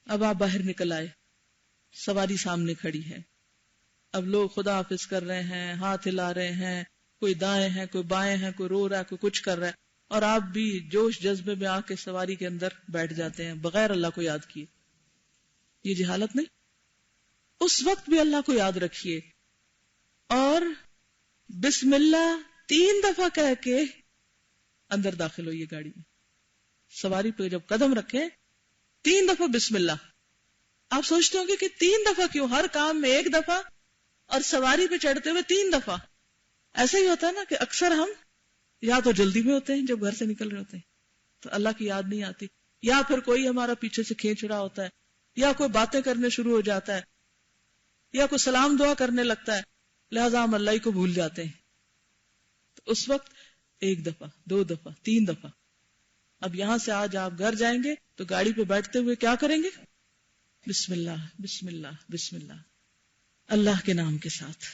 اب آپ باہر نکل آئے، سواری سامنے کھڑی ہے، اب لوگ خدا حافظ کر رہے ہیں، ہاتھ ہلا رہے ہیں، کوئی دائیں ہیں، کوئی بائیں ہیں، کوئی رو رہا ہے، کوئی کچھ کر رہا ہے، اور آپ بھی جوش جذبے میں آ کے سواری کے اندر بیٹھ جاتے ہیں بغیر اللہ کو یاد کیے. یہ جہالت نہیں؟ اس وقت بھی اللہ کو یاد رکھیے اور بسم اللہ 3 دفعہ کہہ کے اندر داخل ہوئیے گاڑی میں. سواری پہ جب قدم رکھیں 3 دفعہ بسم اللہ. آپ سوچتے ہوں گے کہ 3 دفعہ کیوں؟ ہر کام میں 1 دفعہ اور سواری پہ چڑھتے ہوئے 3 دفعہ. ایسا ہی ہوتا ہے نا کہ اکثر ہم یا تو جلدی میں ہوتے ہیں جب گھر سے نکل رہے ہوتے ہیں تو اللہ کی یاد نہیں آتی، یا پھر کوئی ہمارا پیچھے سے کھینچ رہا ہوتا ہے، یا کوئی باتیں کرنے شروع ہو جاتا ہے، یا کوئی سلام دعا کرنے لگتا ہے، لہذا ہم اللہ ہی کو بھول جاتے ہیں. تو اس وقت 1 دفعہ 2 دفعہ 3 دفعہ. اب یہاں سے آج آپ گھر جائیں گے تو گاڑی پہ بیٹھتے ہوئے کیا کریں گے؟ بسم اللہ بسم اللہ بسم اللہ، اللہ کے نام کے ساتھ.